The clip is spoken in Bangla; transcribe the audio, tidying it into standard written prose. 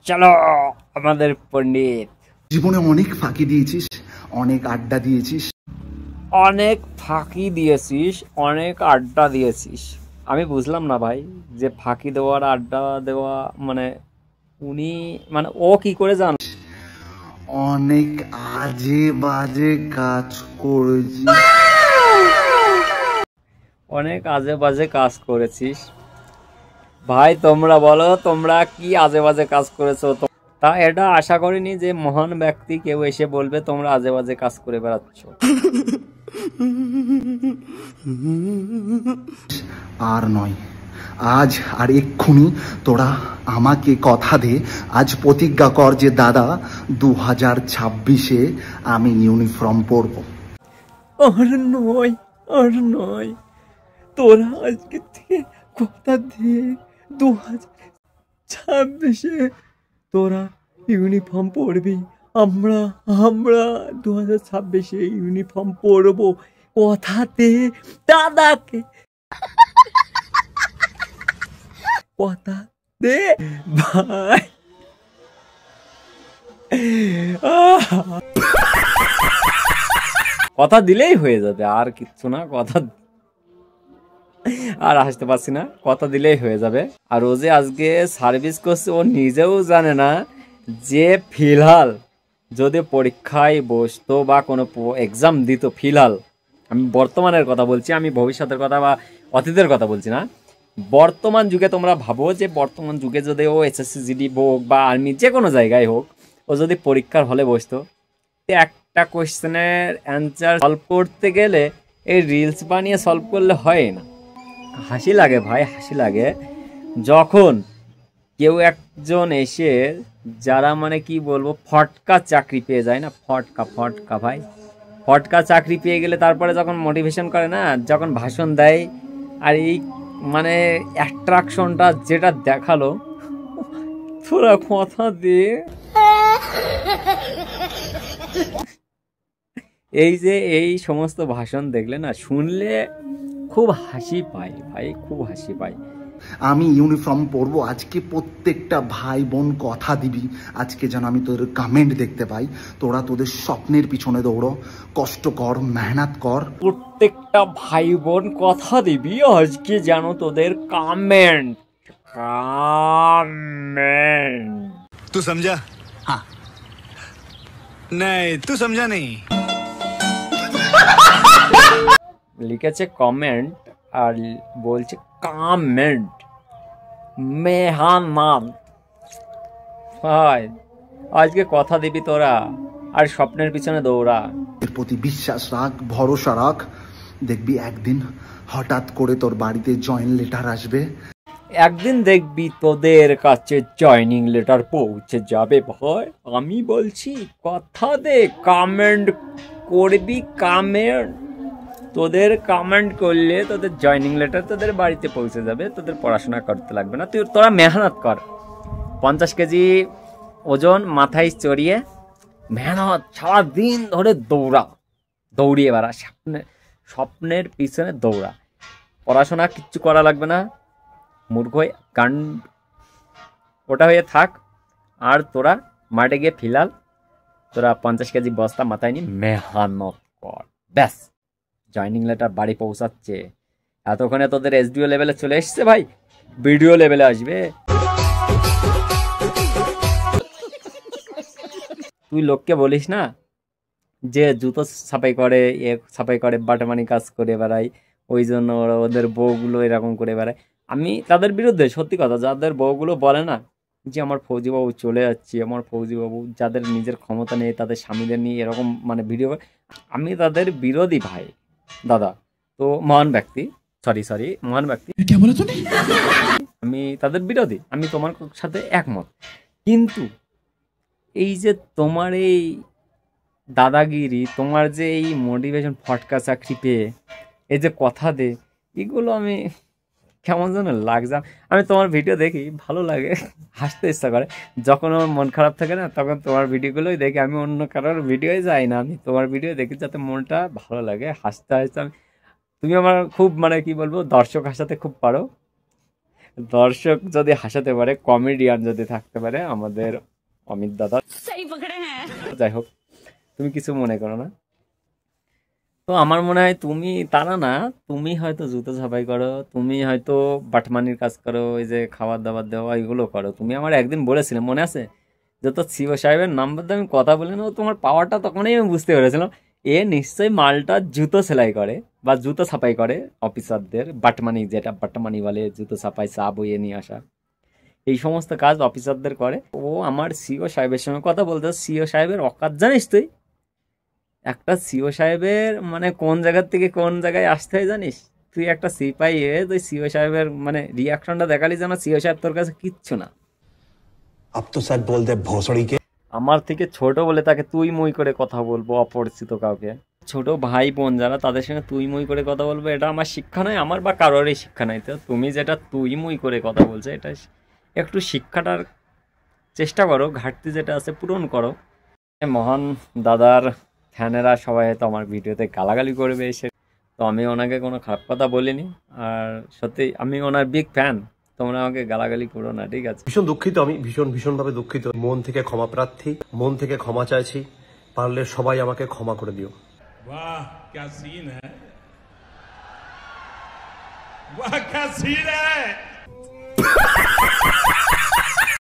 চলো আমাদের পণ্ডিত। জীবনে অনেক ফাঁকি দিয়েছিস, অনেক আড্ডা দিয়েছিস, অনেক ফাঁকি দিয়েছিস, অনেক আড্ডা দিয়েছিস। আমি বুঝলাম না ভাই, যে ফাঁকি দেওয়ার আড্ডা দেওয়া মানে উনি মানে ও কি করে জান? অনেক আজে বাজে কাজ করেছিস। অনেক আজে বাজে কাজ করেছিস। ভাই তোমরা বলো, তোমরা কি আজে বাজে কাজ করেছো? তা এটা আশা করিনি যে মহান ব্যক্তি কেউ এসে বলবে তোমরা আজে বাজে কাজ করে বেড়াচ্ছ। আর নয়, আজ আর এক্ষুনি তোরা আমাকে কথা দে, আজ প্রতিজ্ঞা কর যে দাদা 2026-এ আমি ইউনিফর্ম পরবো। আর নয়, আর নয়, তোরা আজকে থেকে কথা দিয়ে 2026-এ তোরা ইউনিফর্ম পরবি। আমরা আমরা 2026-এ ইউনিফর্ম পরবো, কথা দে দাদাকে, কথা দে ভাই। কথা দিলেই হয়ে যাবে, আর কিচ্ছু না। কথা আর হাসতে পারছি না, কথা দিলেই হয়ে যাবে। আর ও যে আজকে সার্ভিস করছে ও নিজেও জানে না যে ফিলহাল যদি পরীক্ষায় বসতো বা কোনো এক্সাম দিত, ফিলহাল আমি বর্তমানের কথা বলছি, আমি ভবিষ্যতের কথা বা অতীতের কথা বলছি না, বর্তমান যুগে তোমরা ভাবো যে বর্তমান যুগে যদি ও এসএসসি জিডি হোক বা আর্মি যে কোনো জায়গায় হোক, ও যদি পরীক্ষার হলে বসতো, একটা কোয়েশ্চেনের অ্যান্সার সলভ করতে গেলে এই রিলস বানিয়ে সলভ করলে হয় না। হাসি লাগে ভাই, হাসি লাগে যখন কেউ একজন এসে যারা মানে কি বলবো ফটকা চাকরি পেয়ে যায় না, ফটকা ফটকা ভাই, ফটকা চাকরি পেয়ে গেলে তারপরে যখন মোটিভেশন করে না, যখন ভাষণ দেয়, আর এই মানে অ্যাট্রাকশনটা যেটা দেখালো, তোরা কথা দিয়ে এই যে এই সমস্ত ভাষণ দেখলে না, শুনলে খুব হাসি পায় ভাই, খুব হাসি পায়। আমি ইউনিফর্ম পরবো আজকে। প্রত্যেকটা ভাই বোন কথা দিবি আজকে যেন আমি তোদের কমেন্ট দেখতে পাই। তোরা তোদের স্বপ্নের পিছনে দৌড়ো, কষ্ট কর, মেহনত কর। প্রত্যেকটা ভাই বোন কথা দিবি আজকে যেন তোদের কমেন্ট কমেন্ট तू समझा? हाँ नहीं तू समझा नहीं। লিখেছে কমেন্ট আর বলছে কমেন্ট মেহমান। ভাই আজকে কথা দিবি তোরা আর স্বপ্নের পিছনে দৌড়া। এর প্রতি বিশ্বাস রাখ, ভরসা রাখ, দেখবি একদিন হঠাৎ করে তোর বাড়িতে জয়েন লেটার আসবে। একদিন দেখবি তোদের কাছে জয়নিং লেটার পৌঁছে যাবে ভাই, আমি বলছি। কথা দে, কমেন্ট করবি, কমেন্ট তোদের কমেন্ট করলে তোদের জয়নিং লেটার তোদের বাড়িতে পৌঁছে যাবে, তোদের পড়াশোনা করতে লাগবে না। তোরা মেহনত কর, 50 কেজি ওজন মাথায় চড়িয়ে মেহনত সারাদিন ধরে দৌড়া, দৌড়িয়ে বেড়া, স্বপ্নের পিছনে দৌড়া। পড়াশোনা কিচ্ছু করা লাগবে না, মূর্খ হয়ে গান ওটা হয়ে থাক। আর তোরা মাঠে গিয়ে ফিলহাল তোরা 50 কেজি বস্তা মাথায় নিয়ে মেহনত কর, ব্যাস। জয়নিং লেটার বাড়ি পৌঁছাচ্ছে, এতক্ষণে তোদের এসডিও লেভেলে চলে এসছে ভাই, ভিডিও লেভেলে আসবে। তুই লোককে বলিস না যে জুতো ছাপাই করে, ছাপাই করে, বাটামানি কাজ করে বেড়ায়, ওই জন্য ওরা ওদের বউগুলো এরকম করে বেড়ায়। আমি তাদের বিরুদ্ধে, সত্যি কথা, যাদের বউগুলো বলে না যে আমার ফৌজিবাবু চলে যাচ্ছে, আমার ফৌজিবাবু, যাদের নিজের ক্ষমতা নেই তাদের স্বামীদের নিয়ে এরকম মানে ভিডিও, আমি তাদের বিরোধী ভাই দাদা। তো মহান ব্যক্তি, সরি মহান ব্যক্তি, আমি তাদের বিরোধী, আমি তোমার সাথে একমত। কিন্তু এই যে তোমার এই দাদাগিরি, তোমার যে এই মোটিভেশন, ফটকা চাকরি পেয়ে এই যে কথা দে, এগুলো আমি কেমন যেন লাগছে। আমি তোমার ভিডিও দেখি, ভালো লাগে, হাসতে ইচ্ছা করে। যখন আমার মন খারাপ থাকে না, তখন তোমার ভিডিওগুলোই দেখি, আমি অন্য কারোর ভিডিওই যাই না, আমি তোমার ভিডিও দেখি যাতে মনটা ভালো লাগে, হাসতে হাসতে। তুমি আমার খুব মানে কি বলবো, দর্শক হাসাতে খুব পারো। দর্শক যদি হাসাতে পারে, কমেডিয়ান যদি থাকতে পারে আমাদের অমিত দাদা। যাই হোক, তুমি কিছু মনে করো না। তো আমার মনে হয় তুমি তারা না, তুমি হয়তো জুতো ছাপাই করো, তুমি হয়তো বাটমানির কাজ করো, ওই যে খাবার দাবার দেওয়া এগুলো করো। তুমি আমার একদিন বলেছিলে, মনে আছে, যে তো সিও সাহেবের নাম্বার দিয়ে আমি কথা বলে নেবো, তোমার পাওয়ারটা তখনই আমি বুঝতে পেরেছিলাম এ নিশ্চয়ই মালটা জুতো সেলাই করে বা জুতো ছাপাই করে অফিসারদের, বাটমানি, যেটা বাটমানি বলে, জুতো ছাপাই, চা বইয়ে নিয়ে আসা, এই সমস্ত কাজ অফিসারদের করে। ও আমার সিও সাহেবের সঙ্গে কথা বলতে, সিও সাহেবের অকাত জানিস তুই? একটা সিও সাহেবের মানে কোন জায়গার থেকে কোন জায়গায় আসতে হয় জানিস? তুই একটা সিপাই হয়ে তুই সিও সাহেবের মানে রিয়াকশনটা দেখালি যেন সিও সাহেব তোর কাছে কিচ্ছু না। अब तो सच बोल दे भोसड़ी के। আমার থেকে ছোট বলে তাকে তুই মুই করে কথা বলবো অপরিচিত কাউকে? ছোট ভাই বোন যারা, তাদের সঙ্গে তুই মুই করে কথা বলবো, এটা আমার শিক্ষা নয়, আমার বা কারোরই শিক্ষা নাই। তো তুমি যেটা তুই মুই করে কথা বলছো, এটা একটু শিক্ষাটার চেষ্টা করো, ঘাটতি যেটা আছে পূরণ করো। মহান দাদার ফ্যানেরা সবাই হয়তো আমার ভিডিওতে গালাগালি করবে এসে, তো আমি ওনাকে কোনো খারাপ কথা বলিনি। আর সত্যি আমি ওনার বিগ ফ্যান, তোমরা আমাকে গালাগালি করো না, ঠিক আছে? ভীষণ দুঃখিত, আমি ভীষণভাবে দুঃখিত, মন থেকে ক্ষমা প্রার্থী, মন থেকে ক্ষমা চাইছি, পারলে সবাই আমাকে ক্ষমা করে দিও। वाह क्या सीन है, वाह क्या सीन है।